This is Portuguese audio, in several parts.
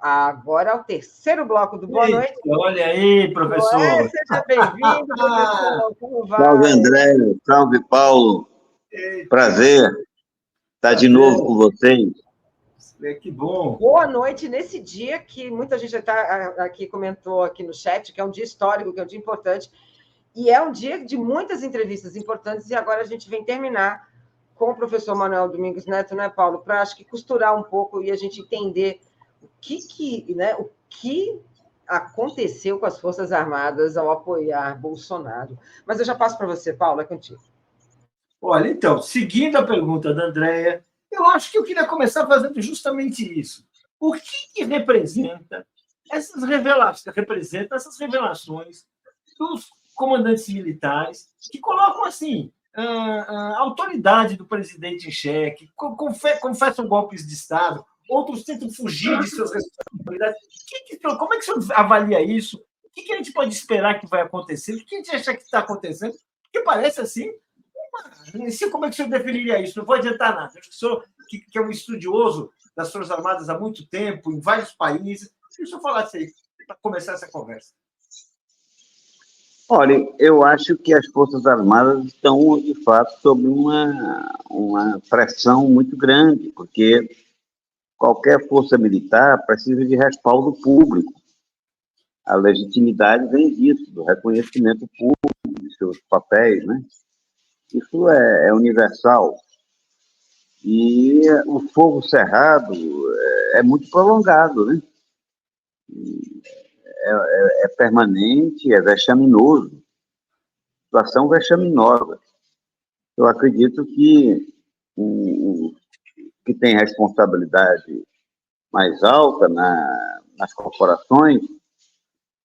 Agora ao terceiro bloco do Boa Noite. Olha aí, professor. Seja bem-vindo, professor. Como vai? Salve, André. Salve, Paulo. Prazer estar de novo com vocês. Que bom. Boa noite nesse dia que muita gente está aqui comentou aqui no chat, que é um dia histórico, que é um dia importante, e é um dia de muitas entrevistas importantes, e agora a gente vem terminar com o professor Manuel Domingos Neto, né, Paulo, para acho que costurar um pouco e a gente entender o que aconteceu com as Forças Armadas ao apoiar Bolsonaro. Mas eu já passo para você, Paulo, é contigo. Olha, então, seguindo a pergunta da Andréia, eu acho que eu queria começar fazendo justamente isso. O que representa essas revelações dos comandantes militares que colocam, assim, a autoridade do presidente em xeque, confessam golpes de Estado, outros tentam fugir de suas responsabilidades. Como é que o senhor avalia isso? O que a gente pode esperar que vai acontecer? O que a gente acha que está acontecendo? Porque parece assim. Como é que o senhor definiria isso? Não vou adiantar nada. Acho que o senhor, que é um estudioso das Forças Armadas há muito tempo, em vários países, se o senhor falasse aí, para começar essa conversa. Olha, eu acho que as Forças Armadas estão, de fato, sob uma pressão muito grande, porque qualquer força militar precisa de respaldo público. A legitimidade vem disso, do reconhecimento público de seus papéis, né? Isso é universal. E o fogo cerrado é muito prolongado, né? É permanente, é vexaminoso. Situação vexaminosa. Eu acredito que o que tem responsabilidade mais alta nas corporações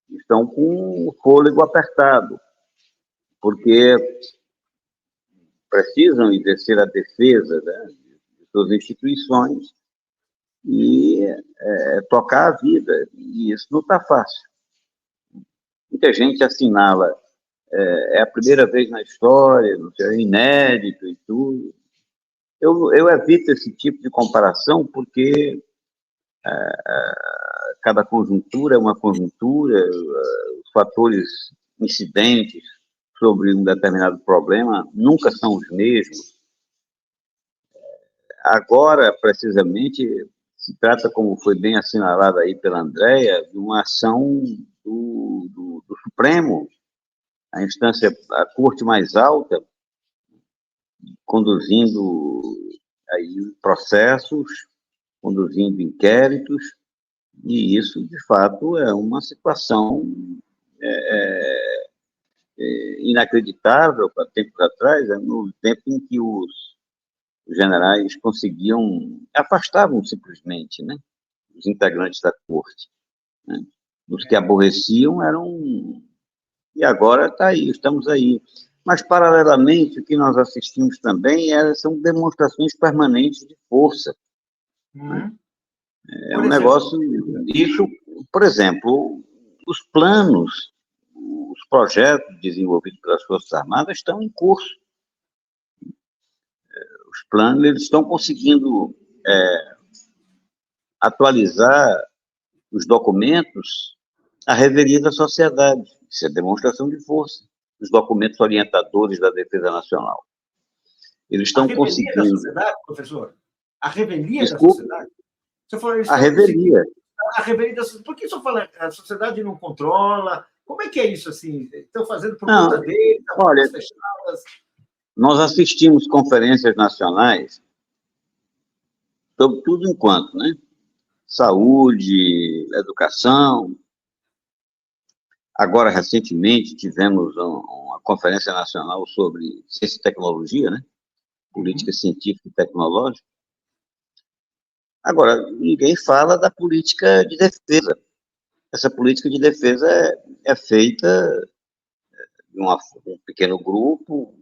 estão com o fôlego apertado, porque precisam exercer a defesa, né, de suas instituições e tocar a vida. E isso não está fácil. Muita gente assinala, é a primeira vez na história, é inédito e tudo. Eu evito esse tipo de comparação porque cada conjuntura é uma conjuntura, os fatores incidentes sobre um determinado problema nunca são os mesmos. Agora, precisamente, se trata, como foi bem assinalado aí pela Andréia, de uma ação do Supremo, a instância, a corte mais alta, conduzindo aí processos, conduzindo inquéritos, e isso, de fato, é uma situação inacreditável para tempos atrás, no tempo em que os generais afastavam simplesmente, né, os integrantes da corte, né? Os que aborreciam eram... E agora está aí, estamos aí. Mas, paralelamente, o que nós assistimos também são demonstrações permanentes de força. Né? É um negócio... Isso, por exemplo, os planos, os projetos desenvolvidos pelas Forças Armadas estão em curso. Os planos, eles estão conseguindo atualizar os documentos à revelia da sociedade. Isso é demonstração de força. Os documentos orientadores da Defesa Nacional. Eles estão conseguindo... A revelia da sociedade, professor? A revelia da sociedade? Você falou, a revelia. A revelia da sociedade. Por que o senhor fala que a sociedade não controla? Como é que é isso, assim? Estão fazendo por conta deles, olha, fechadas? Nós assistimos conferências nacionais sobre tudo enquanto, né? Saúde, educação. Agora, recentemente, tivemos uma conferência nacional sobre ciência e tecnologia, né? Política científica e tecnológica. Agora, ninguém fala da política de defesa. Essa política de defesa é feita de um pequeno grupo,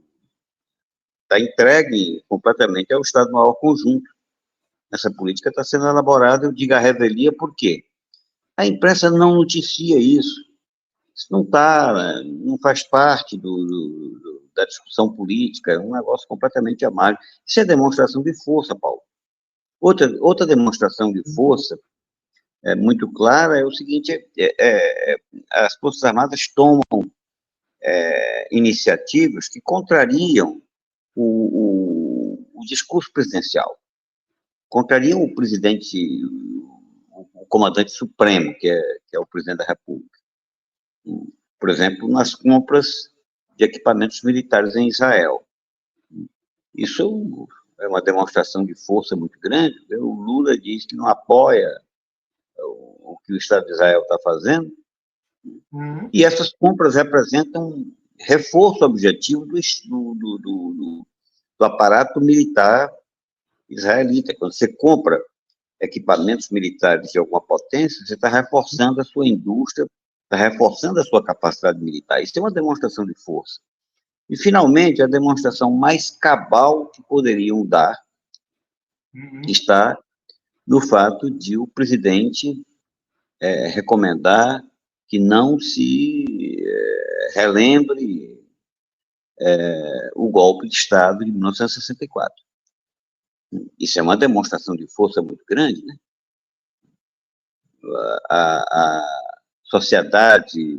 está entregue completamente ao Estado-Maior Conjunto. Essa política está sendo elaborada, eu digo a revelia, por quê? A imprensa não noticia isso. Isso não faz parte da discussão política, é um negócio completamente à margem. Isso é demonstração de força, Paulo. Outra demonstração de força muito clara é o seguinte: as Forças Armadas tomam iniciativas que contrariam o discurso presidencial, contrariam o presidente, o comandante supremo, que é o presidente da República. Por exemplo, nas compras de equipamentos militares em Israel. Isso é uma demonstração de força muito grande. O Lula diz que não apoia o que o Estado de Israel está fazendo, e essas compras representam reforço objetivo do aparato militar israelita. Quando você compra equipamentos militares de alguma potência, você está reforçando a sua indústria, está reforçando a sua capacidade militar. Isso é uma demonstração de força. E, finalmente, a demonstração mais cabal que poderiam dar está no fato de o presidente recomendar que não se relembre o golpe de Estado de 1964. Isso é uma demonstração de força muito grande, né? A sociedade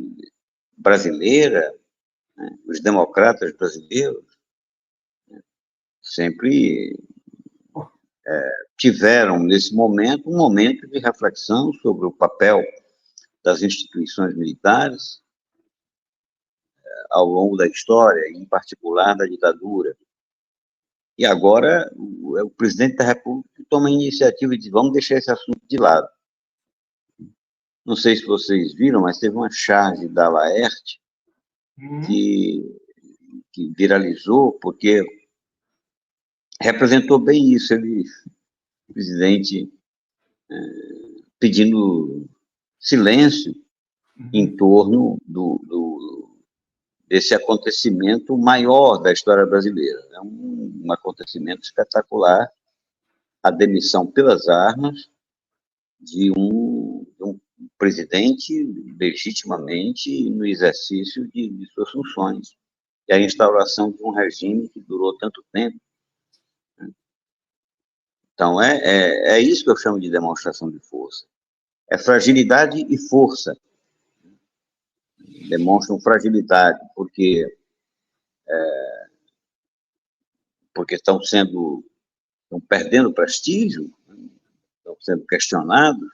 brasileira, né, os democratas brasileiros, sempre tiveram, nesse momento, um momento de reflexão sobre o papel das instituições militares ao longo da história, em particular da ditadura. E agora o presidente da República toma a iniciativa de vamos deixar esse assunto de lado. Não sei se vocês viram, mas teve uma charge da Laerte que viralizou, porque representou bem isso. O presidente pedindo silêncio em torno desse acontecimento maior da história brasileira. É um acontecimento espetacular, a demissão pelas armas de um presidente legitimamente no exercício de suas funções, e a instauração de um regime que durou tanto tempo. Então, é isso que eu chamo de demonstração de força. É fragilidade e força. Demonstram fragilidade porque estão perdendo prestígio, estão sendo questionados,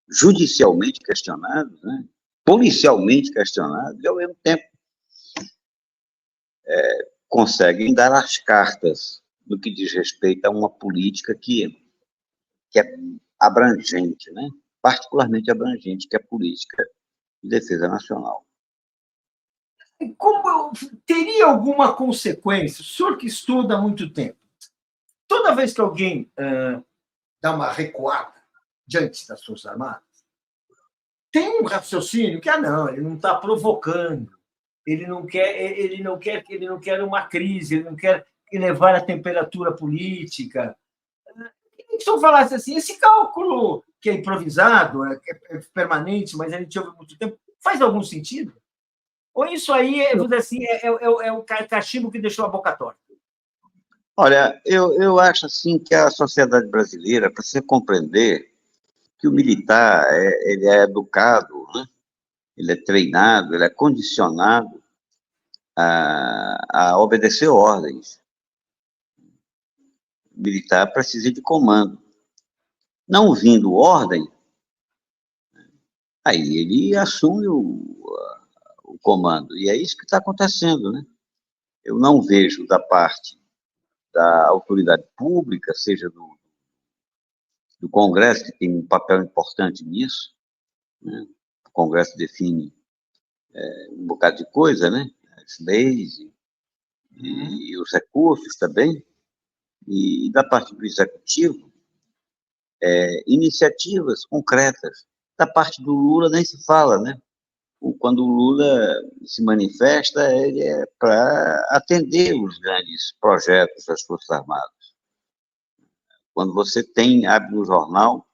judicialmente questionados, né? Policialmente questionados, e ao mesmo tempo conseguem dar as cartas no que diz respeito a uma política que é abrangente, né? Particularmente abrangente, que é a política de defesa nacional. Como teria alguma consequência? O senhor que estuda há muito tempo, toda vez que alguém dá uma recuada diante das Forças Armadas, tem um raciocínio que, não, ele não está provocando, ele não quer uma crise, ele não quer elevar a temperatura política. Se o senhor falasse assim, esse cálculo que é improvisado, que é permanente, mas a gente ouve há muito tempo, faz algum sentido? Ou isso aí, assim, é o cachimbo que deixou a boca torta? Olha, eu acho assim que a sociedade brasileira precisa compreender que o militar ele é educado, né? Ele é treinado, ele é condicionado a obedecer ordens. O militar precisa de comando. Não vindo ordem, aí ele assume o comando. E é isso que está acontecendo, né? Eu não vejo da parte da autoridade pública, seja do Congresso, que tem um papel importante nisso, né? O Congresso define um bocado de coisa, né? As leis e os recursos também, e da parte do Executivo, iniciativas concretas. Da parte do Lula nem se fala, né? Quando o Lula se manifesta, ele é para atender os grandes projetos das Forças Armadas. Quando você abre no jornal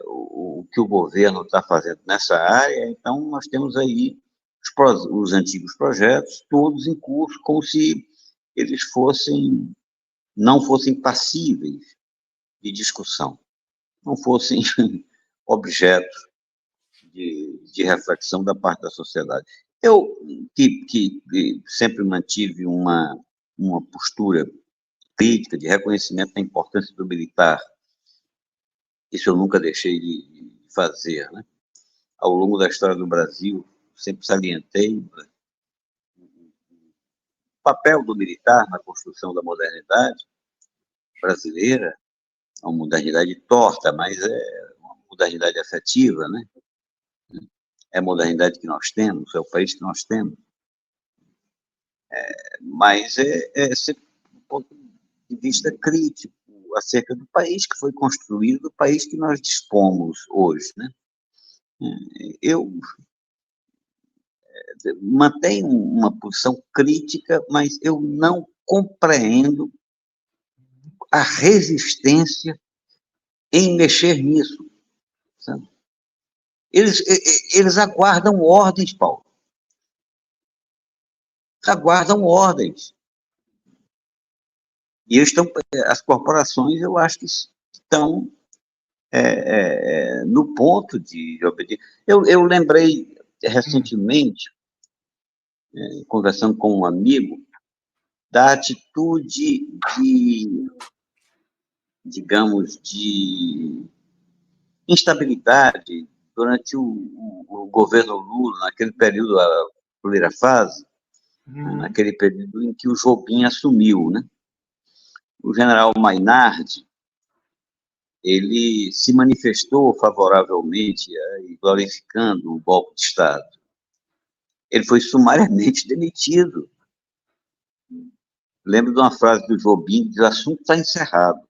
o que o governo está fazendo nessa área, então nós temos aí os antigos projetos, todos em curso, como se eles não fossem passíveis de discussão, não fossem objeto de reflexão da parte da sociedade. Eu, que sempre mantive uma postura crítica de reconhecimento da importância do militar, isso eu nunca deixei de fazer, né? Ao longo da história do Brasil, sempre salientei o papel do militar na construção da modernidade brasileira, uma modernidade torta, mas é uma modernidade afetiva, né? É a modernidade que nós temos, é o país que nós temos. Mas é sempre um ponto de vista crítico acerca do país que foi construído, do país que nós dispomos hoje, né? Eu mantenho uma posição crítica, mas eu não compreendo a resistência em mexer nisso, sabe? Eles aguardam ordens, Paulo. Aguardam ordens. E eles estão, as corporações, eu acho que estão no ponto de obediência. Eu lembrei recentemente, conversando com um amigo, da atitude digamos, de instabilidade durante o governo Lula, naquele período, a primeira fase, naquele período em que o Jobim assumiu, né? O general Mainardi, ele se manifestou favoravelmente e glorificando o golpe de Estado. Ele foi sumariamente demitido. Lembro de uma frase do Jobim, que diz: o assunto está encerrado.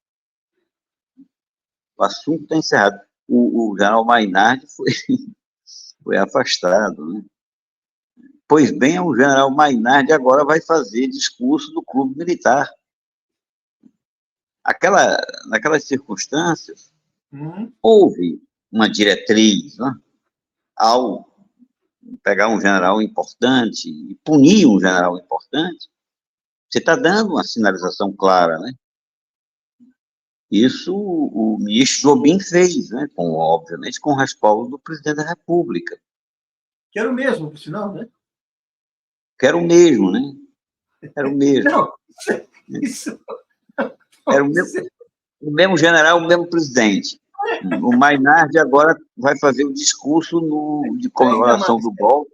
O assunto está encerrado. O general Mainardi foi afastado, né? Pois bem, o general Mainardi agora vai fazer discurso do clube militar. Naquelas circunstâncias, houve uma diretriz, né? Ao pegar um general importante e punir um general importante, você está dando uma sinalização clara, né? Isso o ministro Jobim fez, né? Obviamente, com o respaldo do presidente da República. Quero mesmo, por sinal, né? Quero mesmo, né? Era o mesmo. Não, isso... Era o mesmo general, o mesmo presidente. O Mainardi agora vai fazer o discurso de comemoração do golpe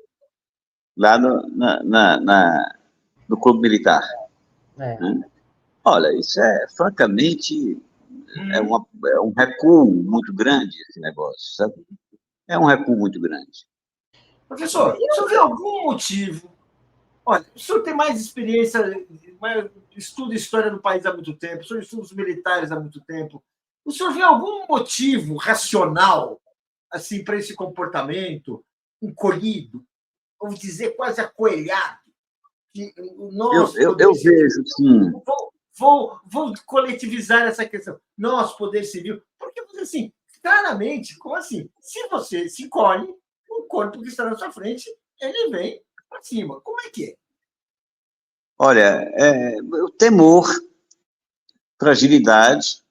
lá no Clube Militar. Olha, isso francamente, é um recuo muito grande, esse negócio, sabe? É um recuo muito grande. Professor, o senhor vê algum motivo? Olha, o senhor tem mais experiência, estuda história do país há muito tempo, o senhor estuda os militares há muito tempo. O senhor vê algum motivo racional assim, para esse comportamento encolhido, vamos dizer, quase acoelhado? Que eu vejo, sim. Vou coletivizar essa questão. Nosso poder civil. Porque, assim, claramente, como assim? Se você se encolhe, o corpo que está na sua frente, ele vem para cima. Como é que é? Olha, o temor, fragilidade,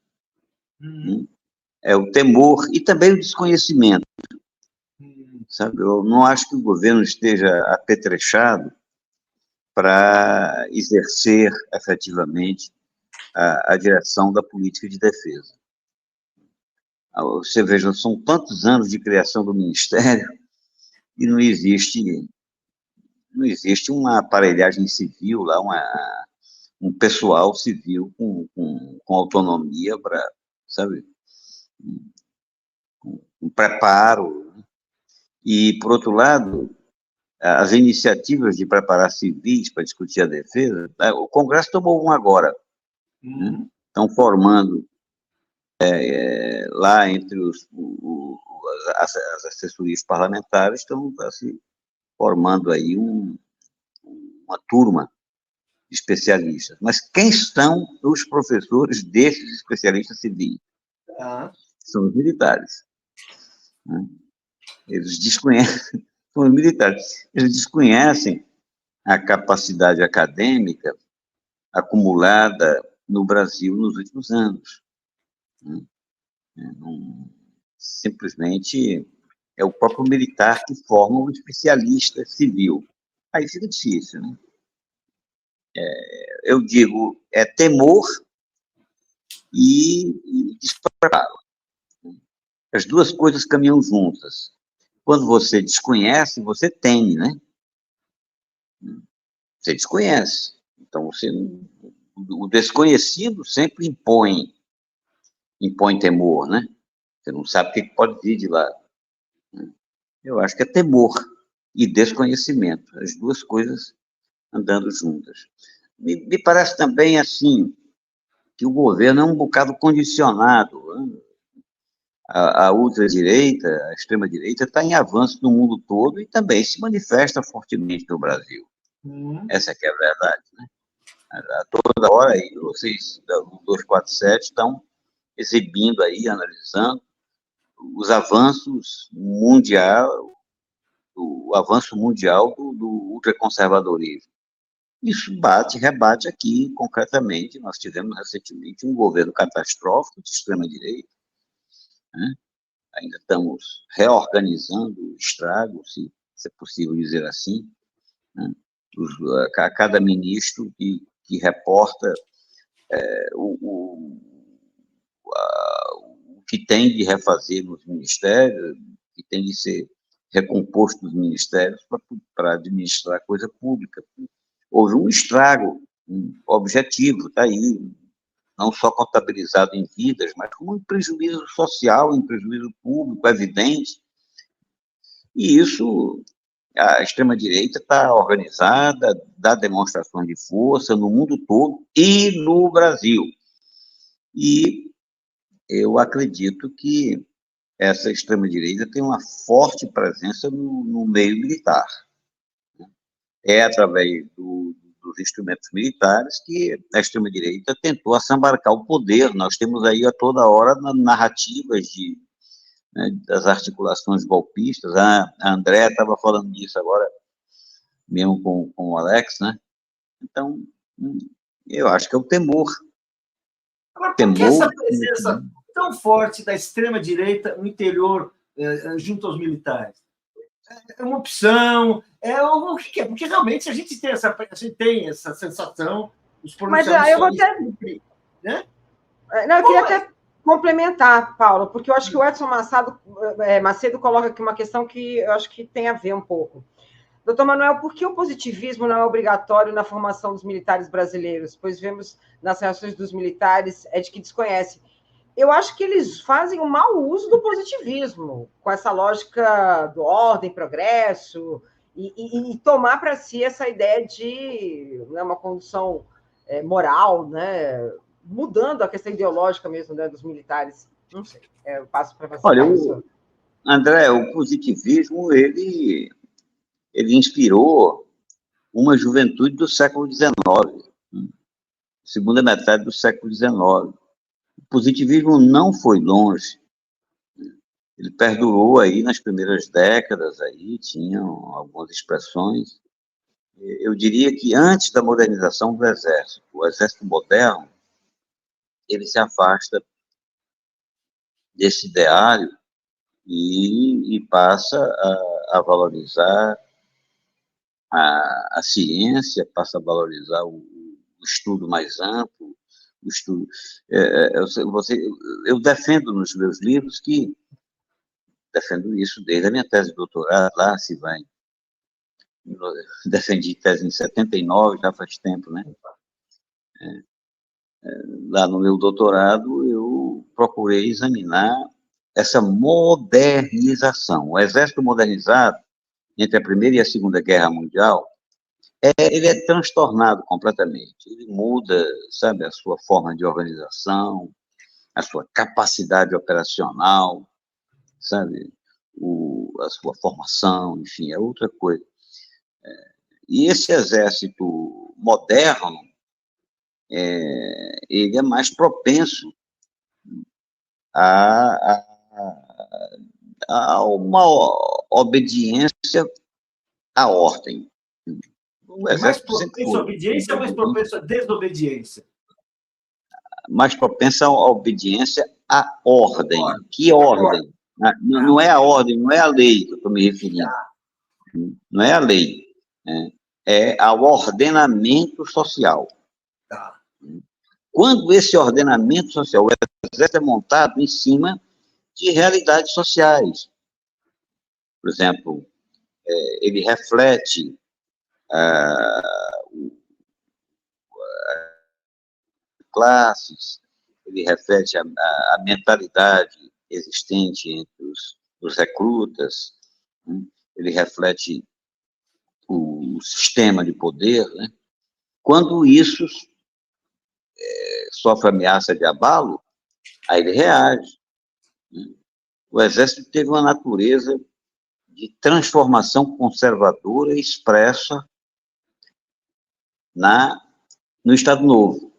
é o temor e também o desconhecimento. Sabe? Eu não acho que o governo esteja apetrechado para exercer efetivamente a direção da política de defesa. Você veja, são tantos anos de criação do Ministério e não existe uma aparelhagem civil lá, um pessoal civil com autonomia para, sabe, um preparo. E, por outro lado, as iniciativas de preparar civis para discutir a defesa, o Congresso tomou uma agora. Né? Estão formando lá entre as assessorias parlamentares, estão se formando aí uma turma de especialistas. Mas quem são os professores desses especialistas civis? São os militares. Né? Eles desconhecem, são os militares, eles desconhecem a capacidade acadêmica acumulada no Brasil nos últimos anos. simplesmente é o próprio militar que forma o especialista civil. Aí fica difícil, né? Eu digo, é temor e despreparo. As duas coisas caminham juntas. Quando você desconhece, você teme, né? Você desconhece. Então, o desconhecido sempre impõe temor, né? Você não sabe o que pode vir de lá. Eu acho que é temor e desconhecimento, as duas coisas andando juntas. Me parece também, assim, que o governo é um bocado condicionado, né? A ultradireita, a extrema-direita, está em avanço no mundo todo e também se manifesta fortemente no Brasil. Essa é que é a verdade, né? A toda hora aí, vocês do 247 estão exibindo aí, analisando os avanços o avanço mundial do ultraconservadorismo. Isso rebate aqui concretamente. Nós tivemos recentemente um governo catastrófico de extrema-direita, né? Ainda estamos reorganizando o estrago, se é possível dizer assim, né? Cada ministro que reporta o que tem de refazer nos ministérios, que tem de ser recomposto nos ministérios para administrar coisa pública. Houve um estrago objetivo, está aí, não só contabilizado em vidas, mas como um prejuízo social, um prejuízo público evidente. E isso, a extrema-direita está organizada, dá demonstrações de força no mundo todo e no Brasil. E eu acredito que essa extrema-direita tem uma forte presença no meio militar. É através dos instrumentos militares que a extrema-direita tentou assambarcar o poder. Nós temos aí a toda hora narrativas das articulações golpistas. A André estava falando disso agora, mesmo com o Alex, né? Então, eu acho que é o temor. Agora, por que essa presença tão forte da extrema-direita no interior, junto aos militares? É uma opção? O que é? Porque realmente a gente tem essa sensação, os pronunciamentos... Mas eu vou até... Né? Não, eu queria até complementar, Paulo, porque eu acho que o Edson Macedo coloca aqui uma questão que eu acho que tem a ver um pouco. Doutor Manuel, por que o positivismo não é obrigatório na formação dos militares brasileiros? Pois vemos nas reações dos militares de que desconhece. Eu acho que eles fazem um mau uso do positivismo, com essa lógica do ordem, progresso, e tomar para si essa ideia de uma condição moral, né? Mudando a questão ideológica mesmo, né, dos militares. Não sei, eu passo para você. Olha, André, o positivismo, ele inspirou uma juventude do século XIX, segunda metade do século XIX. O positivismo não foi longe. Ele perdurou aí nas primeiras décadas, aí tinham algumas expressões. Eu diria que antes da modernização do Exército, o Exército moderno, ele se afasta desse ideário e passa a valorizar a ciência, passa a valorizar o estudo mais amplo, o estudo. Eu defendo nos meus livros defendo isso desde a minha tese de doutorado, lá se vai. Defendi tese em 79, já faz tempo, né? Lá no meu doutorado, eu procurei examinar essa modernização. O Exército modernizado, entre a Primeira e a Segunda Guerra Mundial, ele é transtornado completamente. Ele muda, sabe, a sua forma de organização, a sua capacidade operacional, sabe, a sua formação, enfim, é outra coisa. E esse exército moderno, ele é mais propenso a uma obediência à ordem. É mais propenso à obediência ou mais propenso à desobediência? Mais propenso à obediência à ordem. Que ordem? Não é a ordem, não é a lei que eu estou me referindo. Não é a lei. É ao ordenamento social. Tá. Quando esse ordenamento social, o exército é montado em cima de realidades sociais. Por exemplo, ele reflete classes, ele reflete a mentalidade existente entre os recrutas, né? Ele reflete o sistema de poder, né? Quando isso sofre ameaça de abalo, aí ele reage, né? O Exército teve uma natureza de transformação conservadora expressa no Estado Novo.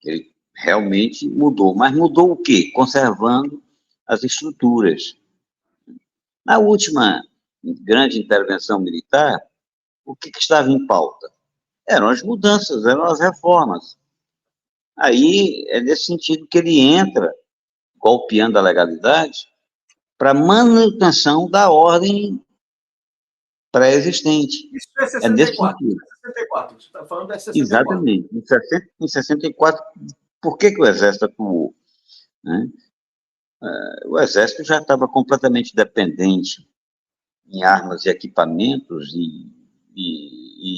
Ele realmente mudou. Mas mudou o quê? Conservando as estruturas. Na última grande intervenção militar, o que estava em pauta? Eram as mudanças, eram as reformas. Aí é nesse sentido que ele entra, golpeando a legalidade, para manutenção da ordem pré-existente. Isso é É nesse 64. sentido. 64. Você está falando de 64. Exatamente. Em 64, por que o Exército atuou? Né? O Exército já estava completamente dependente em armas e equipamentos e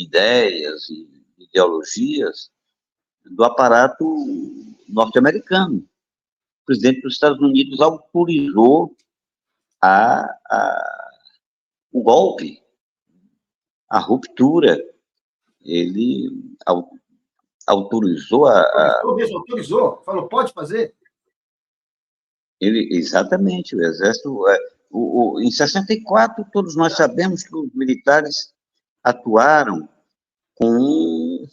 ideias e ideologias do aparato norte-americano. O presidente dos Estados Unidos autorizou o golpe, a ruptura. Ele autorizou Autorizou? Falou, pode fazer? Exatamente, o Exército... em 64, todos nós sabemos que os militares atuaram com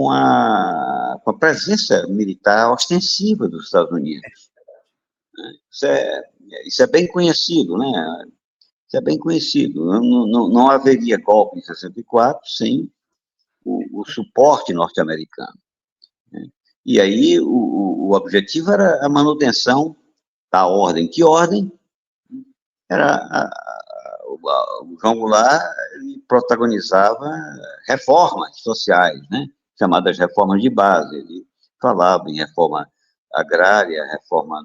a presença militar ostensiva dos Estados Unidos. Isso é bem conhecido, né? Isso é bem conhecido. Não haveria golpe em 64 sem o suporte norte-americano. Né? E aí o objetivo era a manutenção da ordem. Que ordem? Era o João Goulart protagonizava reformas sociais, né? Chamadas reformas de base. Ele falava em reforma agrária, reforma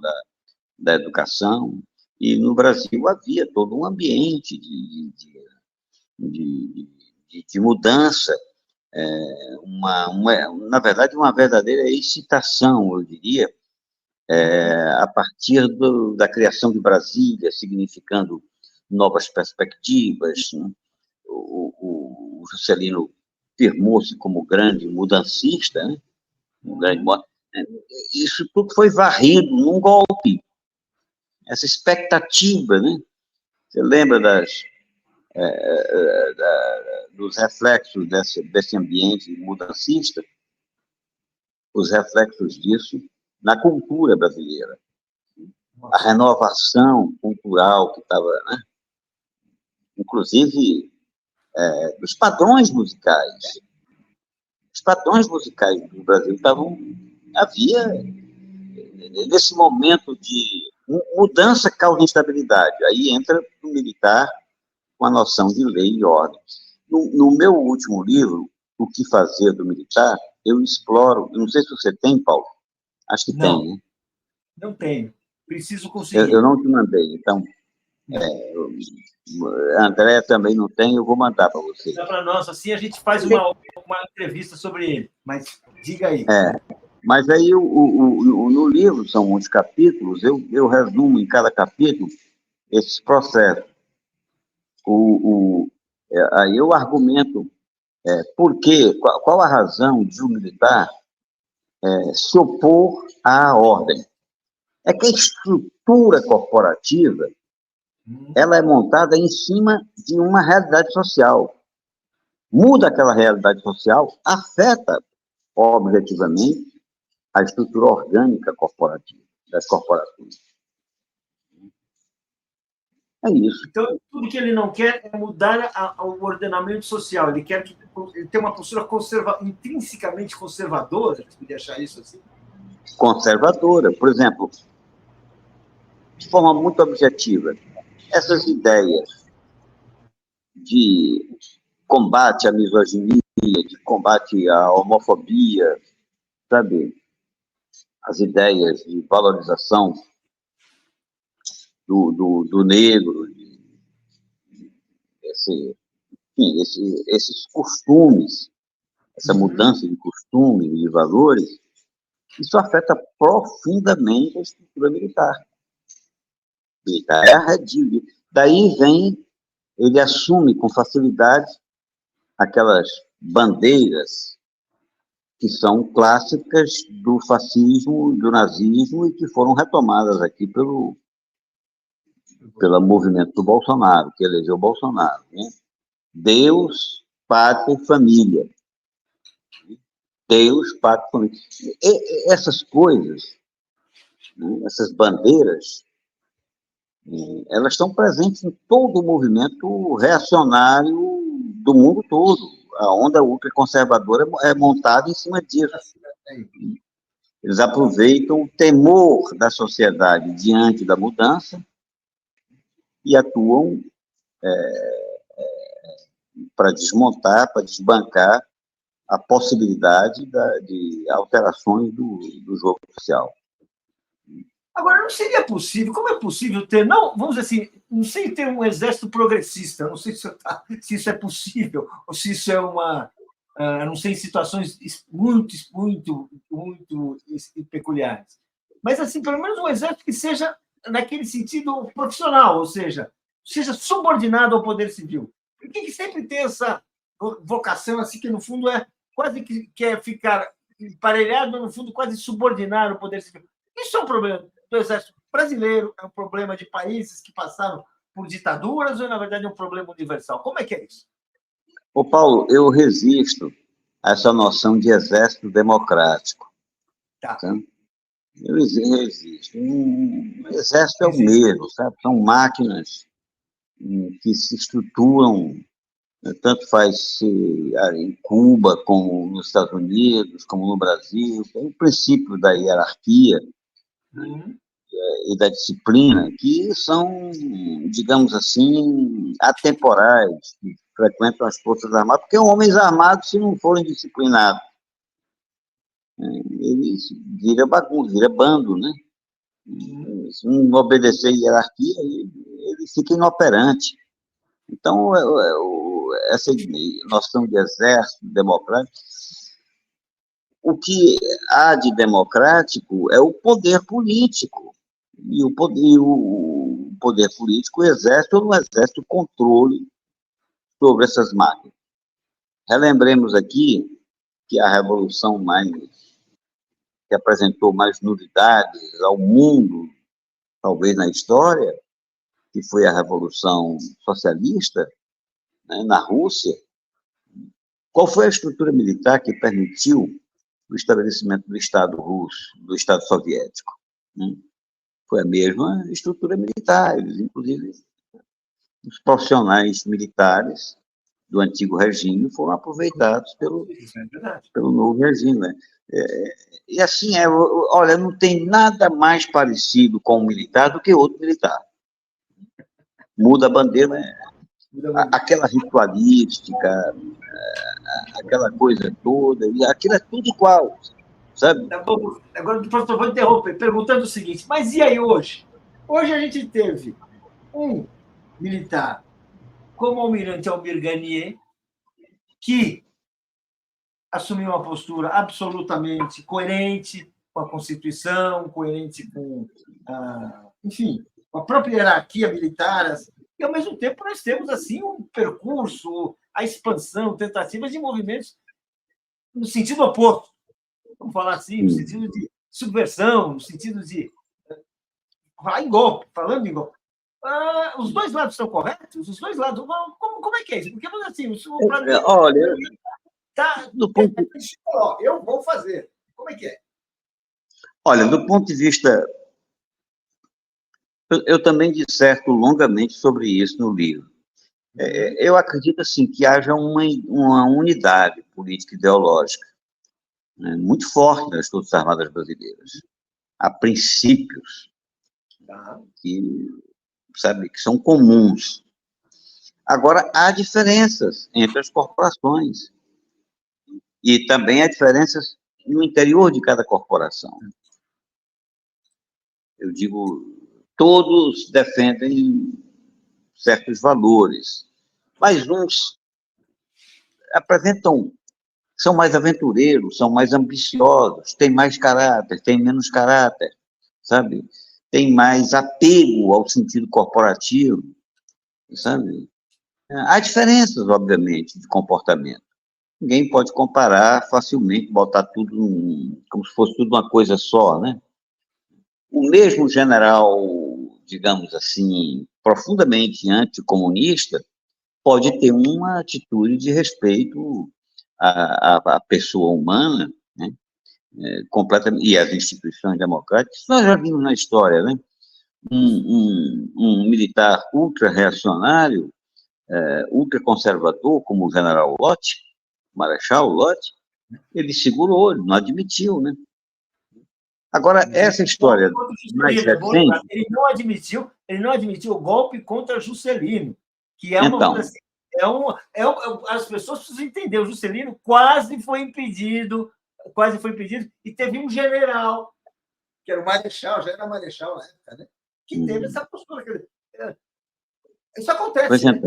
da educação, e no Brasil havia todo um ambiente de mudança, na verdade, uma verdadeira excitação, eu diria, a partir da criação de Brasília, significando novas perspectivas, né? O Juscelino firmou-se como grande mudancista, né? Isso tudo foi varrido num golpe. Essa expectativa, né? Você lembra dos reflexos desse ambiente mudancista? Os reflexos disso na cultura brasileira. A renovação cultural que estava, né? Inclusive, dos padrões musicais. Os padrões musicais do Brasil havia, nesse momento de mudança causa instabilidade. Aí entra o militar com a noção de lei e ordem. No meu último livro, O que Fazer do Militar, eu exploro, não sei se você tem, Paulo, acho que não, tem, né? Não tenho, preciso conseguir. Eu não te mandei, então, André também não tem, eu vou mandar para você. Dá para nós, assim a gente faz uma entrevista sobre ele, mas diga aí. Mas aí, no livro, são muitos capítulos, eu resumo em cada capítulo esses processos. Aí eu argumento qual a razão de um militar se opor à ordem. É que a estrutura corporativa ela é montada em cima de uma realidade social. Muda aquela realidade social, afeta objetivamente a estrutura orgânica corporativa, das corporações. É isso. Então, tudo que ele não quer é mudar o ordenamento social. Ele quer ele tem uma postura intrinsecamente conservadora, a gente podia achar isso assim? Conservadora. Por exemplo, de forma muito objetiva. Essas ideias de combate à misoginia, de combate à homofobia, sabe? As ideias de valorização do negro, esses costumes, essa mudança de costumes, de valores, isso afeta profundamente a estrutura militar. Militar é arredio. Daí vem, ele assume com facilidade aquelas bandeiras que são clássicas do fascismo, do nazismo, e que foram retomadas aqui pelo movimento do Bolsonaro, que elegeu o Bolsonaro, né? Deus, pátria e família. Deus, pátria e família. Essas coisas, né, essas bandeiras, elas estão presentes em todo o movimento reacionário do mundo todo. A onda ultraconservadora é montada em cima disso. Eles aproveitam o temor da sociedade diante da mudança e atuam para desmontar, para desbancar a possibilidade de alterações do jogo social. Agora, não seria possível, como é possível ter, não, vamos dizer assim, não sei ter um exército progressista, não sei se isso é possível, ou se isso é não sei, em situações muito peculiares. Mas, assim, pelo menos um exército que seja naquele sentido profissional, ou seja subordinado ao poder civil. Por que sempre tem essa vocação, assim, que no fundo é quase que quer ficar emparelhado, no fundo, quase subordinar o poder civil? Isso é um problema do exército brasileiro, é um problema de países que passaram por ditaduras, ou, na verdade, é um problema universal? Como é que é isso? Ô, Paulo, eu resisto a essa noção de exército democrático. Tá? Eu resisto. Um exército é o mesmo, sabe? São máquinas que se estruturam, tanto faz em Cuba, como nos Estados Unidos, como no Brasil. Tem o princípio da hierarquia e da disciplina, que são, digamos assim, atemporais, que frequentam as Forças Armadas, porque homens armados, se não forem disciplinados, eles viram bagunça, vira bando, né? Se não obedecer a hierarquia, ele fica inoperante. Então, essa noção de exército democrático, o que há de democrático é o poder político. E o poder político exerce ou não exerce o controle sobre essas máquinas. Relembremos aqui que a revolução que apresentou mais novidades ao mundo, talvez na história, que foi a Revolução Socialista, né, na Rússia. Qual foi a estrutura militar que permitiu o estabelecimento do Estado russo, do Estado soviético? Né? Foi a mesma estrutura militar. Eles, inclusive, os profissionais militares do antigo regime foram aproveitados pelo novo regime. Né? E assim, olha, não tem nada mais parecido com um militar do que outro militar. Muda a bandeira, né? Aquela ritualística, aquela coisa toda, e aquilo é tudo igual, sabe? Tá bom. Agora, professor, vou interromper, perguntando o seguinte, mas e aí hoje? Hoje a gente teve um militar como o almirante Almir Garnier, que assumiu uma postura absolutamente coerente com a Constituição, coerente com, enfim, com a própria hierarquia militar, e, ao mesmo tempo, nós temos assim um percurso, a expansão, tentativas de movimentos no sentido oposto, vamos falar assim, no sentido de subversão, no sentido de falar em golpe, falando em golpe. Os dois lados estão corretos? Os dois lados. Como é que é isso? Porque, assim, para mim, olha, do ponto de vista, eu vou fazer. Como é que é? Olha, do ponto de vista. Eu também disserto longamente sobre isso no livro. Eu acredito, assim, que haja uma unidade política e ideológica, né, muito forte nas Forças Armadas brasileiras. Há princípios, que, sabe, que são comuns. Agora, há diferenças entre as corporações e também há diferenças no interior de cada corporação. Eu digo, todos defendem certos valores, mas uns apresentam, são mais aventureiros, são mais ambiciosos, têm mais caráter, têm menos caráter, sabe? Tem mais apego ao sentido corporativo, sabe? Há diferenças, obviamente, de comportamento. Ninguém pode comparar facilmente, botar tudo como se fosse tudo uma coisa só, né? O mesmo general, digamos assim, profundamente anticomunista, pode ter uma atitude de respeito à pessoa humana, né? Completamente, e às instituições democráticas. Nós já vimos na história, né? Um militar ultra-reacionário, ultraconservador, como o general Lott, Marechal Lott, ele segurou, ele não admitiu, né? Agora, essa história mais recente... Ele não admitiu o golpe contra Juscelino, que é uma então, coisa assim, as pessoas precisam entender, o Juscelino quase foi impedido, e teve um general, que era o Marechal, já era Marechal na época, né? Que teve essa postura. Isso acontece, né?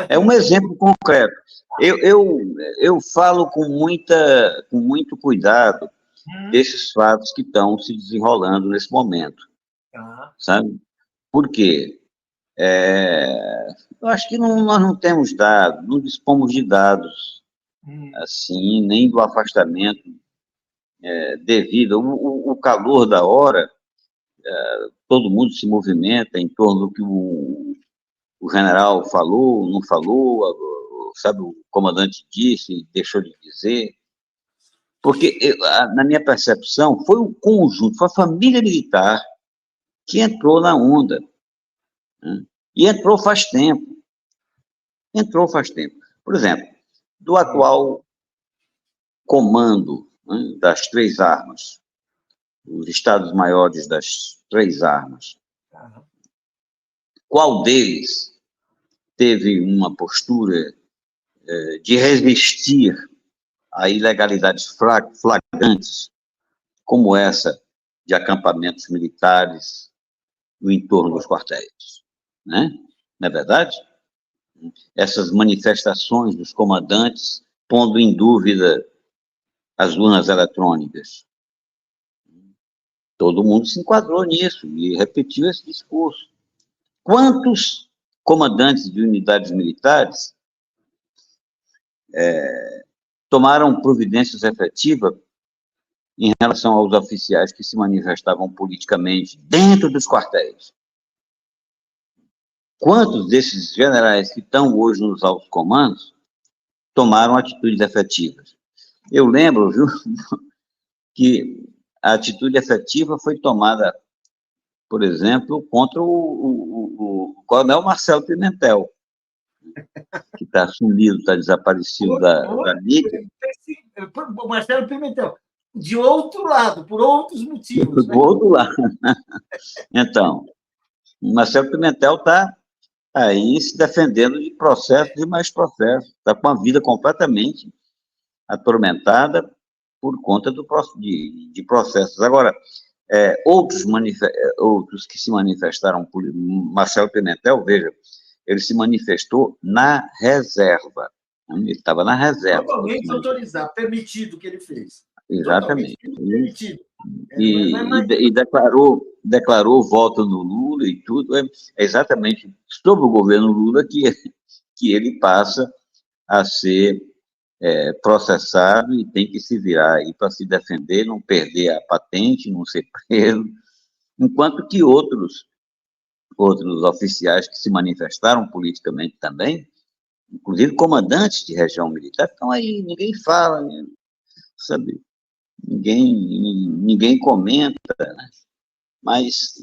É um exemplo concreto. Eu falo com muito cuidado desses fatos que estão se desenrolando nesse momento, sabe? Por quê? Eu acho que nós não temos dados, não dispomos de dados, assim, nem do afastamento devido. O calor da hora, todo mundo se movimenta em torno do que o general falou, não falou, sabe, o comandante disse, deixou de dizer. Porque, na minha percepção, foi o conjunto, foi a família militar que entrou na onda, né? E entrou faz tempo. Por exemplo, do atual comando, né, das três armas, os estados-maiores das três armas, qual deles teve uma postura de resistir a ilegalidades flagrantes, como essa de acampamentos militares no entorno dos quartéis, né? Não é verdade? Essas manifestações dos comandantes pondo em dúvida as urnas eletrônicas. Todo mundo se enquadrou nisso e repetiu esse discurso. Quantos comandantes de unidades militares tomaram providências efetivas em relação aos oficiais que se manifestavam politicamente dentro dos quartéis? Quantos desses generais que estão hoje nos altos comandos tomaram atitudes efetivas? Eu lembro, viu, que a atitude efetiva foi tomada, por exemplo, contra o coronel Marcelo Pimentel, que está sumido, está desaparecido da mídia. O Marcelo Pimentel, de outro lado, por outros motivos. Do outro lado. Então, o Marcelo Pimentel está aí se defendendo de processos e mais processos. Está com a vida completamente atormentada por conta de processos. Agora, outros que se manifestaram por Marcelo Pimentel, veja, ele se manifestou na reserva. Ele estava na reserva. Totalmente autorizado, permitido o que ele fez. Exatamente. Permitido. E declarou voto no Lula e tudo. É exatamente sobre o governo Lula que ele passa a ser processado e tem que se virar aí para se defender, não perder a patente, não ser preso, enquanto que outros oficiais que se manifestaram politicamente também, inclusive comandantes de região militar, estão aí, ninguém fala, né? Sabe? Ninguém comenta, né? Mas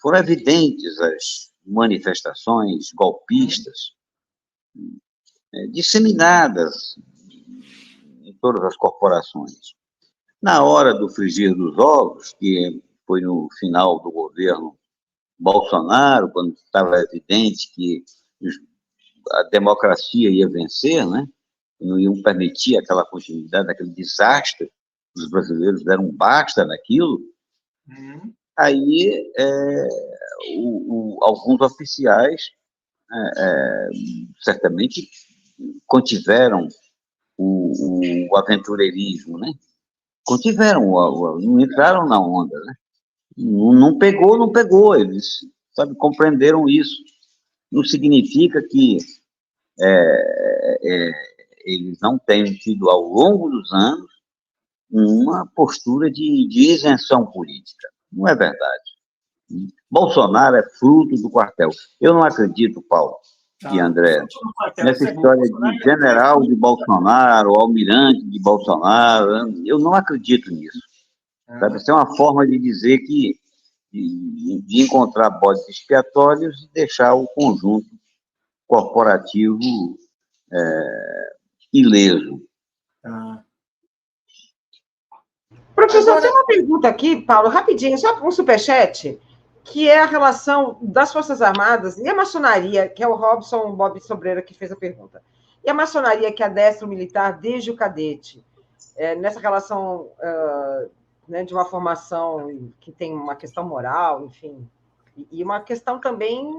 foram evidentes as manifestações golpistas disseminadas em todas as corporações. Na hora do frigir dos ovos, que foi no final do governo Bolsonaro, quando estava evidente que a democracia ia vencer, né? Não iam permitir aquela continuidade, aquele desastre, os brasileiros deram um basta naquilo. Aí alguns oficiais certamente contiveram o aventureirismo, né? Contiveram, não entraram na onda, né? Não pegou, não pegou, eles, sabe, compreenderam isso. Não significa que eles não tenham tido, ao longo dos anos, uma postura de isenção política. Não é verdade. Bolsonaro é fruto do quartel. Eu não acredito, Paulo e André, nessa história de general de Bolsonaro, almirante de Bolsonaro, eu não acredito nisso. Sabe? Isso é uma forma de dizer que de encontrar bodes expiatórios e deixar o conjunto corporativo ileso. Professor, tem uma pergunta aqui, Paulo, rapidinho, só um superchat, que é a relação das Forças Armadas e a maçonaria, que é o Robson Bob Sobreira que fez a pergunta. E a maçonaria que adestra o militar desde o cadete, nessa relação né, de uma formação que tem uma questão moral, enfim, e uma questão também,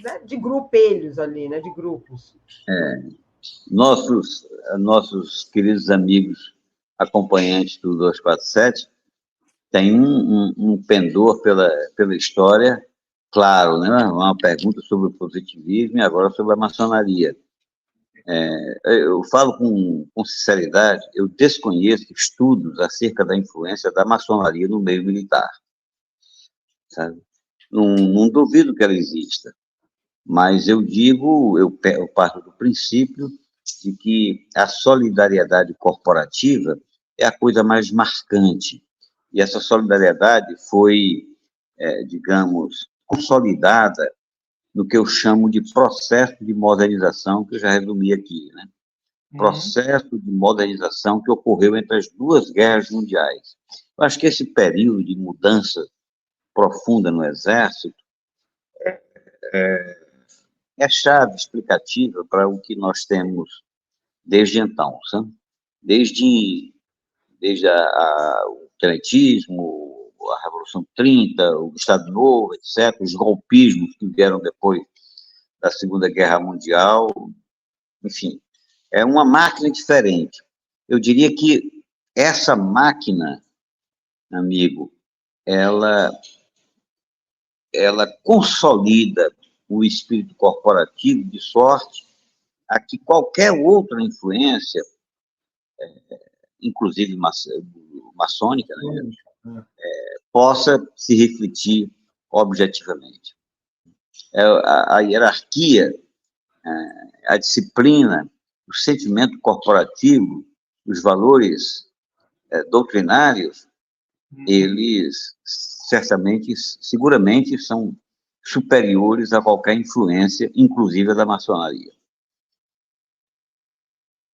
né, de grupelhos ali, né, de grupos. Nossos queridos amigos acompanhantes do 247 têm um pendor pela história, claro, né? Uma pergunta sobre o positivismo e agora sobre a maçonaria. Eu falo com sinceridade, eu desconheço estudos acerca da influência da maçonaria no meio militar, sabe? Não duvido que ela exista, mas eu parto do princípio de que a solidariedade corporativa é a coisa mais marcante, e essa solidariedade foi, digamos, consolidada no que eu chamo de processo de modernização, que eu já resumi aqui, né? Processo de modernização que ocorreu entre as duas guerras mundiais. Eu acho que esse período de mudança profunda no Exército é chave explicativa para o que nós temos desde então, sabe? Desde o tenentismo, a Revolução 30, o Estado Novo, etc., os golpismos que vieram depois da Segunda Guerra Mundial, enfim, é uma máquina diferente. Eu diria que essa máquina, amigo, ela consolida o espírito corporativo de sorte a que qualquer outra influência, inclusive maçônica, né, possa se refletir objetivamente. A hierarquia, a disciplina, o sentimento corporativo, os valores doutrinários, eles seguramente são superiores a qualquer influência, inclusive a da maçonaria.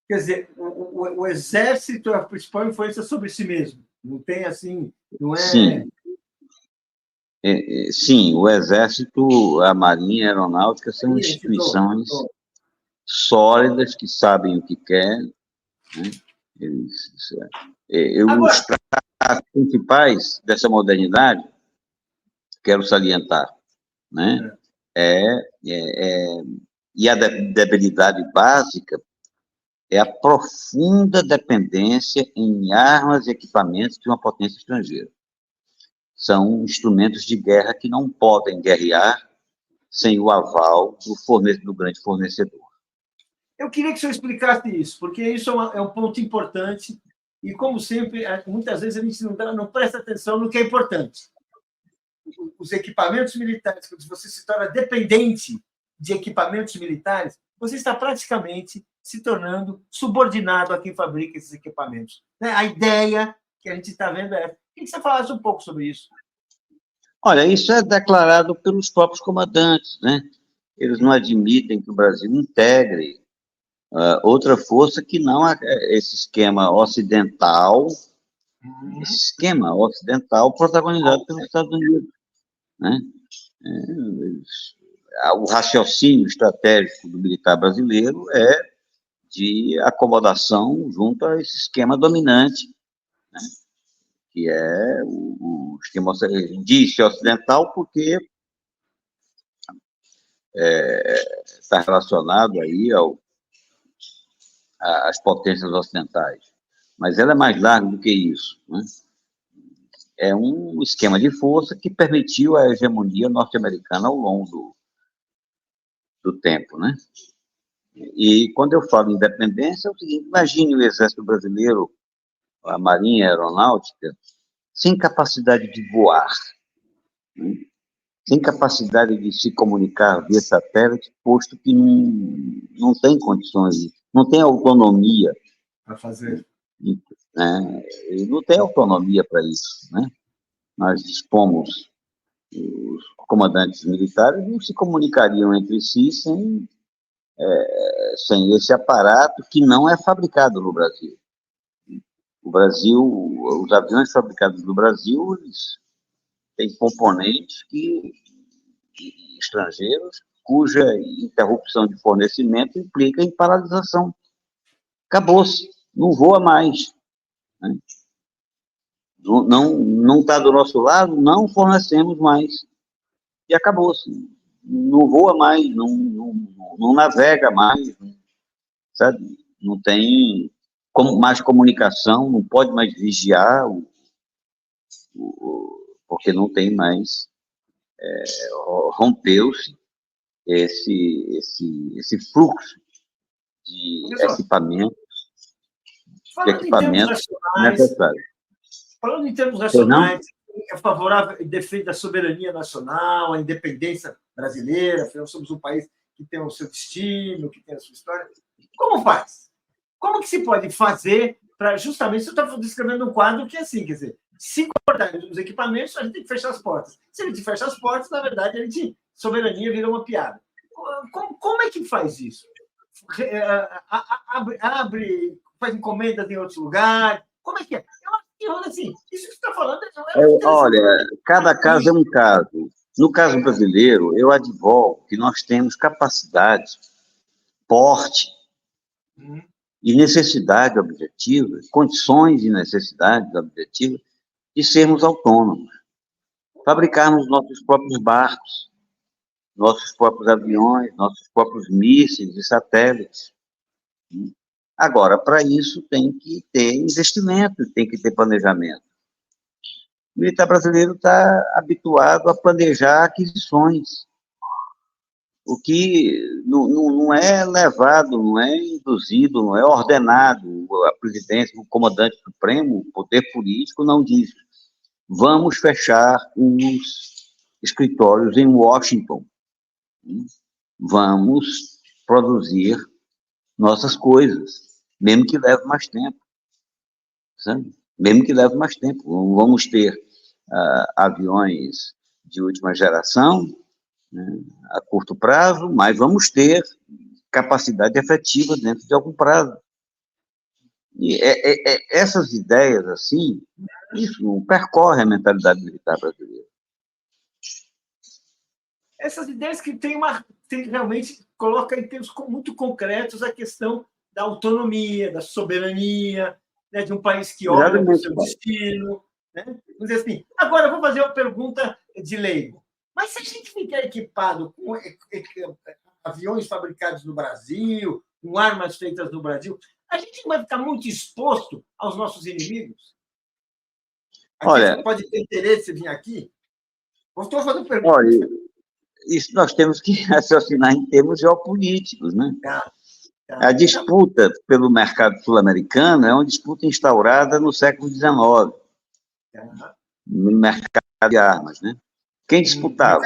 Quer dizer, o exército é a principal influência sobre si mesmo. Não tem assim, não é... Sim. Sim, o exército, a marinha, a aeronáutica são instituições sólidas que sabem o que querem, né? Os traços principais dessa modernidade, quero salientar, né? E a debilidade básica é a profunda dependência em armas e equipamentos de uma potência estrangeira. São instrumentos de guerra que não podem guerrear sem o aval do grande fornecedor. Eu queria que o senhor explicasse isso, porque isso é um ponto importante e, como sempre, muitas vezes a gente não presta atenção no que é importante. Os equipamentos militares, quando você se torna dependente de equipamentos militares, você está praticamente se tornando subordinado a quem fabrica esses equipamentos. A ideia que a gente está vendo é... Queria que você falasse um pouco sobre isso. Olha, isso é declarado pelos próprios comandantes, né? Eles não admitem que o Brasil integre outra força que não esse esquema ocidental, protagonizado pelos Estados Unidos, né? O raciocínio estratégico do militar brasileiro é de acomodação junto a esse esquema dominante, né, que é o esquema, diz ocidental, porque está relacionado aí às potências ocidentais. Mas ela é mais larga do que isso, né? É um esquema de força que permitiu a hegemonia norte-americana ao longo do tempo, né? E quando eu falo em independência, é o seguinte: imagine o Exército Brasileiro, a Marinha Aeronáutica, sem capacidade de voar, né? Sem capacidade de se comunicar via satélite, posto que não tem condições, não tem autonomia para fazer. Né? E não tem autonomia para isso, né? Nós dispomos, os comandantes militares não se comunicariam entre si sem esse aparato que não é fabricado no Brasil. O Brasil, os aviões fabricados no Brasil, eles têm componentes estrangeiros, cuja interrupção de fornecimento implica em paralisação. Acabou-se, não voa mais, né? Não está do nosso lado, não fornecemos mais. E acabou-se. Não voa mais, não navega mais, sabe? Não tem mais comunicação, não pode mais vigiar, porque não tem mais, rompeu-se esse fluxo de equipamento necessário. Falando em termos nacionais, é favorável e defende a soberania nacional, a independência brasileira, afinal somos um país que tem o seu destino, que tem a sua história. Como faz? Como que se pode fazer para, justamente, você está descrevendo um quadro que é assim, quer dizer, se cortarem os equipamentos, a gente tem que fechar as portas. Se a gente fecha as portas, na verdade, soberania vira uma piada. Como é que faz isso? Abre, faz encomendas em outros lugares? Como é que é? Eu acho que, assim, isso que você está falando olha, cada caso é um caso. No caso brasileiro, eu advogo que nós temos capacidade, porte e necessidade objetiva, condições e necessidades objetivas de sermos autônomos, fabricarmos nossos próprios barcos, nossos próprios aviões, nossos próprios mísseis e satélites. Agora, para isso tem que ter investimento, tem que ter planejamento. O militar brasileiro está habituado a planejar aquisições, o que não é levado, não é induzido, não é ordenado. A presidência, o comandante supremo, o poder político não diz: vamos fechar uns escritórios em Washington, vamos produzir nossas coisas, mesmo que leve mais tempo, sabe? Mesmo que leve mais tempo. Vamos ter aviões de última geração, né, a curto prazo, mas vamos ter capacidade efetiva dentro de algum prazo. E essas ideias, assim, isso não percorre a mentalidade militar brasileira. Essas ideias que realmente coloca em termos muito concretos a questão da autonomia, da soberania, né, de um país que olha para o seu destino. Né? Vamos dizer assim. Agora, eu vou fazer uma pergunta de leigo. Mas se a gente ficar equipado com aviões fabricados no Brasil, com armas feitas no Brasil, a gente vai ficar muito exposto aos nossos inimigos? Olha, pode ter interesse em vir aqui? Estou fazendo pergunta. Olha, isso nós temos que raciocinar em termos geopolíticos, né? A disputa pelo mercado sul-americano é uma disputa instaurada no século XIX, no mercado de armas, né? Quem disputava?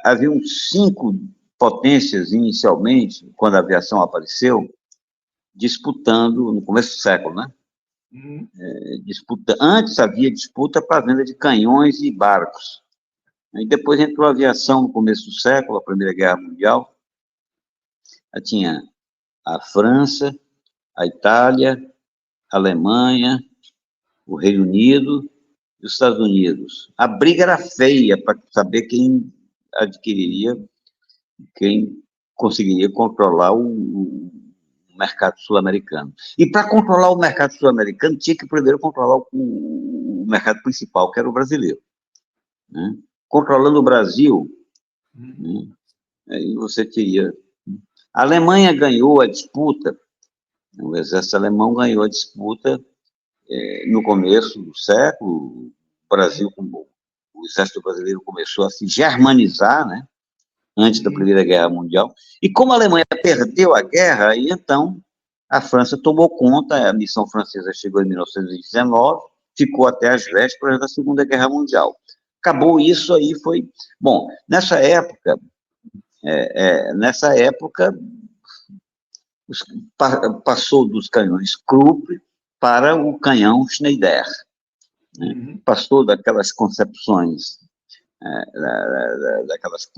Havia 5 potências inicialmente, quando a aviação apareceu, disputando, no começo do século, né? Antes havia disputa para a venda de canhões e barcos. Aí depois entrou a aviação no começo do século, a Primeira Guerra Mundial. Aí tinha a França, a Itália, a Alemanha, o Reino Unido dos Estados Unidos. A briga era feia para saber quem adquiriria, quem conseguiria controlar o mercado sul-americano. E para controlar o mercado sul-americano, tinha que primeiro controlar o mercado principal, que era o brasileiro. Né? Controlando o Brasil, né? Aí você teria... A Alemanha ganhou a disputa, o exército alemão ganhou a disputa no começo do século. O exército brasileiro começou a se germanizar, né? Antes da Primeira Guerra Mundial, e como a Alemanha perdeu a guerra, aí então a França tomou conta, a missão francesa chegou em 1919, ficou até as vésperas da Segunda Guerra Mundial. Acabou isso aí, foi... Bom, nessa época, passou dos canhões Krupp para o canhão Schneider, né? Passou daquelas concepções, daquelas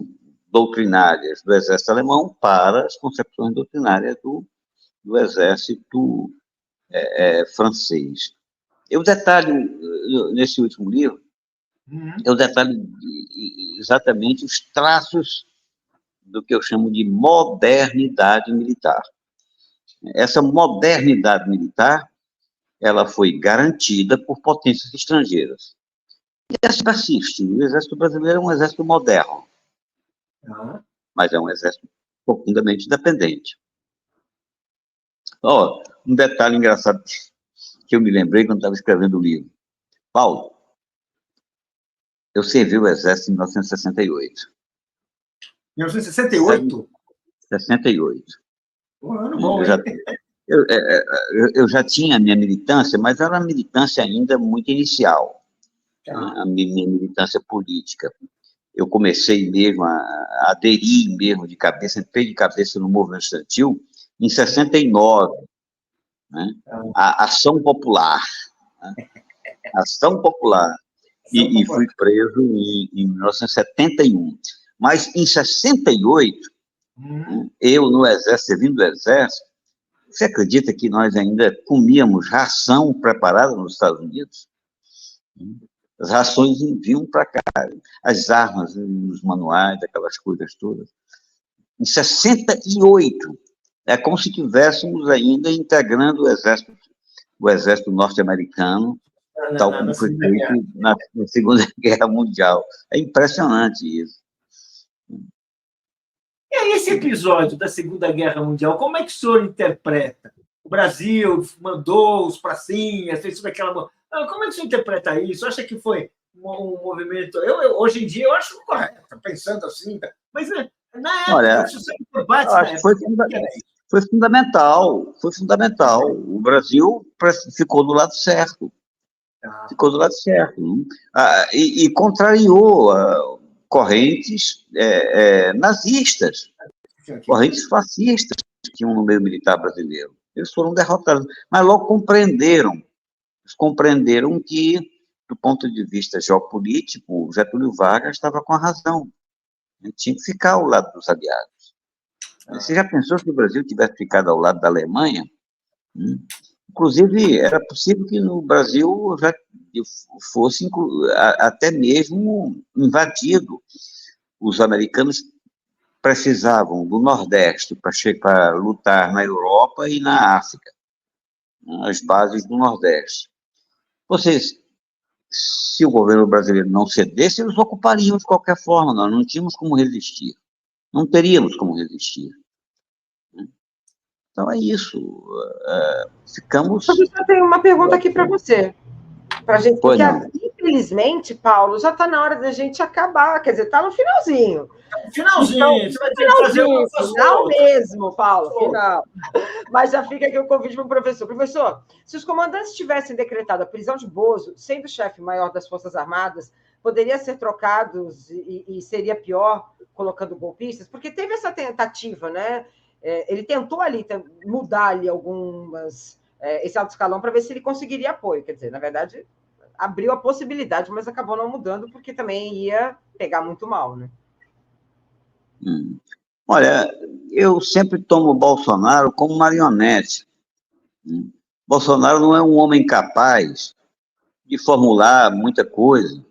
doutrinárias do exército alemão para as concepções doutrinárias do exército francês. Eu detalho, nesse último livro, eu detalho exatamente os traços do que eu chamo de modernidade militar. Essa modernidade militar, ela foi garantida por potências estrangeiras. E essa persiste. O exército brasileiro é um exército moderno, mas é um exército profundamente independente. Um detalhe engraçado que eu me lembrei quando estava escrevendo o livro. Paulo, eu servi o exército em 1968. 1968? 68. Ano bom, eu já tinha a minha militância, mas era uma militância ainda muito inicial, a minha militância política. Eu comecei mesmo a aderir mesmo de cabeça, entrei de cabeça no movimento estudantil em 69, né? A Ação Popular. Né? Ação Popular. E fui preso em 1971. Mas em 68, eu no Exército, servindo o Exército, você acredita que nós ainda comíamos ração preparada nos Estados Unidos? As rações vinham para cá, as armas, os manuais, aquelas coisas todas. Em 68, é como se estivéssemos ainda integrando o exército norte-americano, tal como foi feito na Segunda Guerra Mundial. É impressionante isso. E aí, esse episódio da Segunda Guerra Mundial, como é que o senhor interpreta? O Brasil mandou os pracinhas, fez tudo aquela... Como é que o senhor interpreta isso? Acha que foi um movimento... hoje em dia, eu acho correto, pensando assim, mas na época, olha, se o senhor debate na época, foi fundamental, foi fundamental. O Brasil ficou do lado certo. Ficou do lado certo. E contrariou correntes nazistas, correntes fascistas que tinham no meio militar brasileiro. Eles foram derrotados, mas logo compreenderam que, do ponto de vista geopolítico, Getúlio Vargas estava com a razão. Ele tinha que ficar ao lado dos aliados. Você já pensou se o Brasil tivesse ficado ao lado da Alemanha? Inclusive, era possível que no Brasil já fosse até mesmo invadido. Os americanos precisavam do Nordeste para lutar na Europa e na África, as bases do Nordeste. Se o governo brasileiro não cedesse, eles ocupariam de qualquer forma, nós não tínhamos como resistir. Não teríamos como resistir. Então é isso. Ficamos... Professor, tem uma pergunta aqui para você. Pra gente, porque, infelizmente, Paulo, já está na hora da gente acabar, quer dizer, está no finalzinho. Finalzinho, então, você vai ter que fazer uma final mesmo, Paulo, final. Mas já fica aqui o convite para o professor. Professor, se os comandantes tivessem decretado a prisão de Bozo, sendo chefe maior das Forças Armadas, poderia ser trocados e seria pior colocando golpistas? Porque teve essa tentativa, né? Ele tentou ali mudar ali esse alto escalão para ver se ele conseguiria apoio. Quer dizer, na verdade, abriu a possibilidade, mas acabou não mudando, porque também ia pegar muito mal, né? Olha, eu sempre tomo o Bolsonaro como marionete. Bolsonaro não é um homem capaz de formular muita coisa,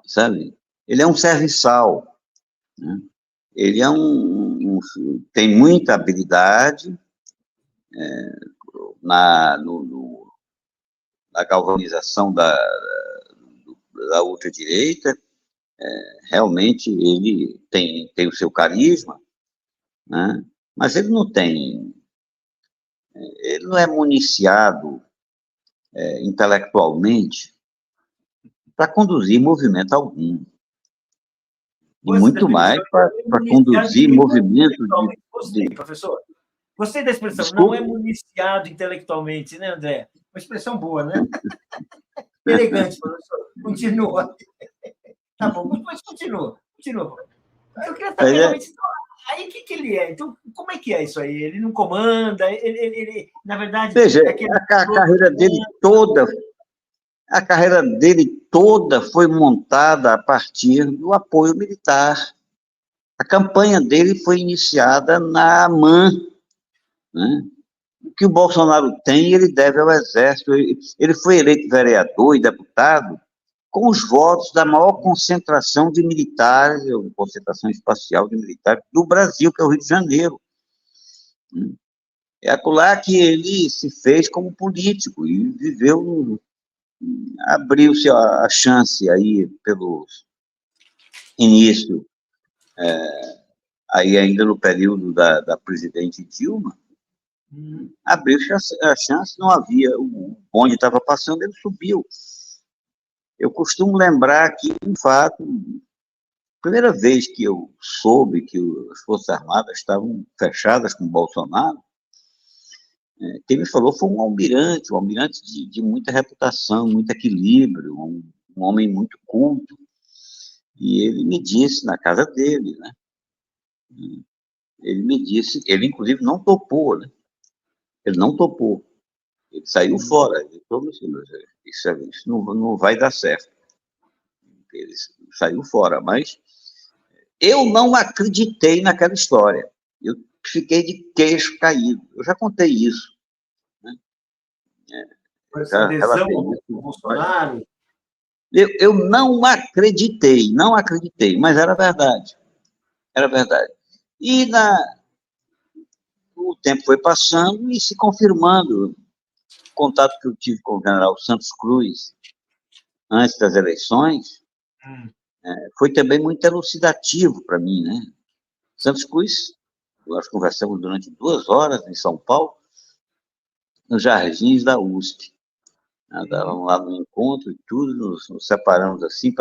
sabe? Ele é um serviçal, né? Ele é tem muita habilidade na galvanização da ultradireita. Realmente ele tem o seu carisma, né? Mas ele não é municiado intelectualmente para conduzir movimento algum. E muito mais para conduzir movimento Gostei, professor. Gostei da expressão. Desculpa. Não é municiado intelectualmente, né, André? Uma expressão boa, né? Elegante, professor. Continua. Tá bom, mas continua. Eu queria saber realmente, aí o que ele é? Então, como é que é isso aí? Ele não comanda, ele na verdade... Veja, a carreira dele toda foi montada a partir do apoio militar. A campanha dele foi iniciada na AMAN, né? O que o Bolsonaro tem, ele deve ao Exército. Ele foi eleito vereador e deputado com os votos da maior concentração de militares, concentração espacial de militares do Brasil, que é o Rio de Janeiro. É acolá que ele se fez como político e viveu, abriu-se a chance aí pelo início, aí ainda no período da presidente Dilma, abriu-se a chance, não havia, o bonde estava passando, ele subiu. Eu costumo lembrar que, de fato, a primeira vez que eu soube que as Forças Armadas estavam fechadas com o Bolsonaro, quem me falou foi um almirante de muita reputação, muito equilíbrio, um homem muito culto. E ele me disse, na casa dele, né? Ele me disse, ele inclusive não topou, né? Ele não topou. Ele saiu fora. Ele falou assim, isso não vai dar certo. Ele saiu fora, mas eu não acreditei naquela história. Eu fiquei de queixo caído. Eu já contei isso, né? Essa adesão ao Bolsonaro. Eu não acreditei, mas era verdade. Era verdade. E o tempo foi passando e se confirmando. O contato que eu tive com o general Santos Cruz antes das eleições foi também muito elucidativo para mim, né? Santos Cruz, nós conversamos durante 2 horas em São Paulo, nos jardins da USP. Estávamos lá no encontro e tudo, nos separamos assim,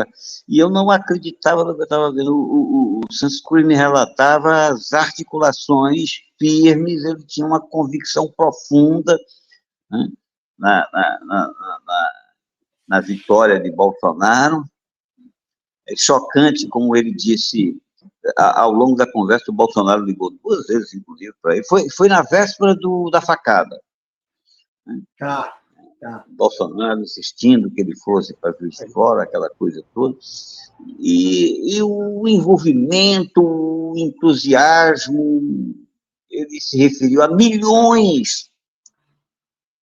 e eu não acreditava no que eu estava vendo. O Santos Cruz me relatava as articulações firmes, ele tinha uma convicção profunda, né, na vitória de Bolsonaro. É chocante, como ele disse, ao longo da conversa, o Bolsonaro ligou 2 vezes, inclusive, para ele. Foi na véspera da facada. Né? Bolsonaro insistindo que ele fosse para Juiz de Fora, aquela coisa toda. E o envolvimento, o entusiasmo, ele se referiu a milhões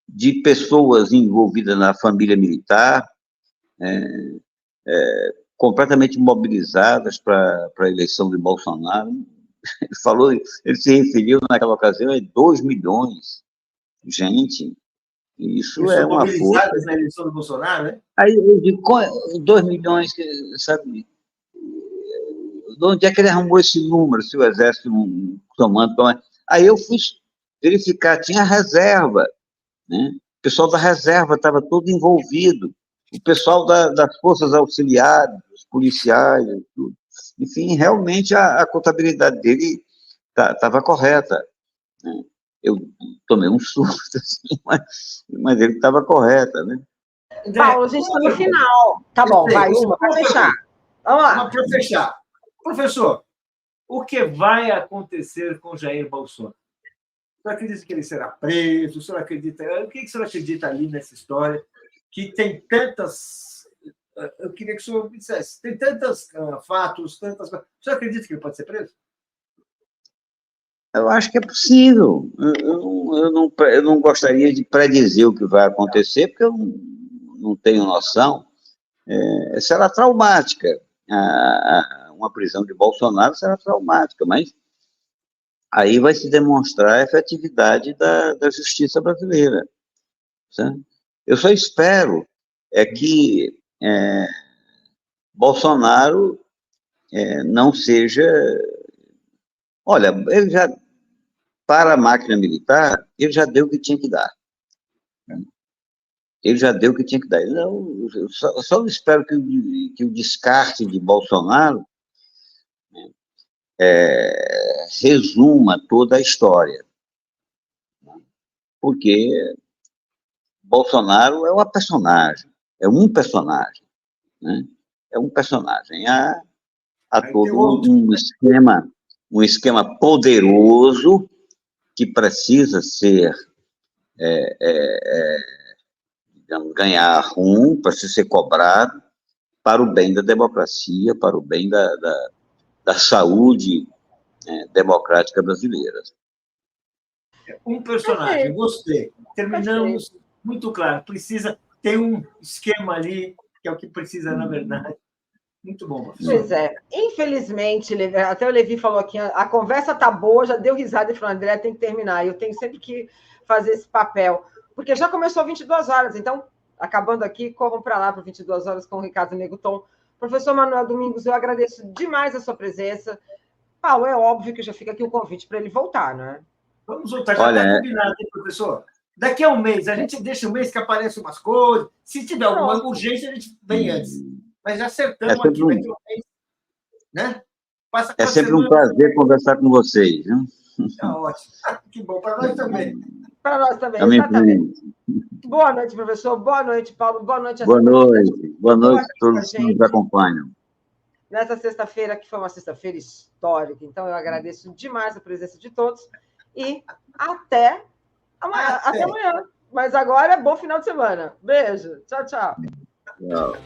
de pessoas envolvidas na família militar, completamente mobilizadas para a eleição de Bolsonaro. Ele se referiu naquela ocasião a 2 milhões. Gente, isso é uma força. Na eleição do Bolsonaro, né? Aí eu digo, 2 milhões, sabe? De onde é que ele arrumou esse número, se o Exército não tomando? Aí eu fui verificar, tinha reserva, né? O pessoal da reserva estava todo envolvido, o pessoal das forças auxiliares, os policiais, tudo. Enfim, realmente a contabilidade dele estava correta, né? Eu tomei um susto, assim, mas ele estava correta, né? Paulo, a gente está no final. Tá bom, vai uma para fechar. Vamos lá. Para fechar. Professor, o que vai acontecer com Jair Bolsonaro? O senhor acredita que ele será preso? O senhor acredita... O que o senhor acredita ali nessa história? Que tem tantas... Eu queria que o senhor me dissesse. Tem tantos fatos, tantas... O senhor acredita que ele pode ser preso? Eu acho que é possível. Eu não gostaria de predizer o que vai acontecer, porque eu não tenham noção, será traumática. Uma prisão de Bolsonaro será traumática, mas aí vai se demonstrar a efetividade da justiça brasileira. Certo? Eu só espero que Bolsonaro não seja... Olha, ele já, para a máquina militar, ele já deu o que tinha que dar. Ele já deu o que tinha que dar. Eu só espero que o descarte de Bolsonaro resuma toda a história. Porque Bolsonaro é uma personagem, é um personagem. Né? É um personagem. Há todo um esquema poderoso que precisa ser, digamos, ganhar rumo, precisa ser cobrado para o bem da democracia, para o bem da saúde democrática brasileira. Um personagem, gostei. Terminamos muito claro. Precisa ter um esquema ali, que é o que precisa, na verdade. Muito bom, professor. Pois é. Infelizmente, até o Levi falou aqui, a conversa tá boa, já deu risada e falou, André, tem que terminar. Eu tenho sempre que fazer esse papel, porque já começou 22 horas, então, acabando aqui, corram para lá para 22 horas com o Ricardo Neguton. Professor Manuel Domingos, eu agradeço demais a sua presença. Paulo, é óbvio que já fica aqui o convite para ele voltar, né? Vamos voltar, já está combinado, hein, professor? Daqui a um mês, a gente deixa um mês que aparecem umas coisas. Se tiver alguma urgência, a gente vem antes. Mas já acertamos aqui daqui a um mês. Né? É sempre um prazer conversar com vocês. Né? Tá ótimo. Que bom, para nós também. Para nós também, exatamente. Boa noite, professor. Boa noite, Paulo. Boa noite a todos. Boa noite a todos que nos acompanham. Nessa sexta-feira, que foi uma sexta-feira histórica. Então, eu agradeço demais a presença de todos. E até amanhã. Mas agora é bom final de semana. Beijo. Tchau, tchau. Tchau.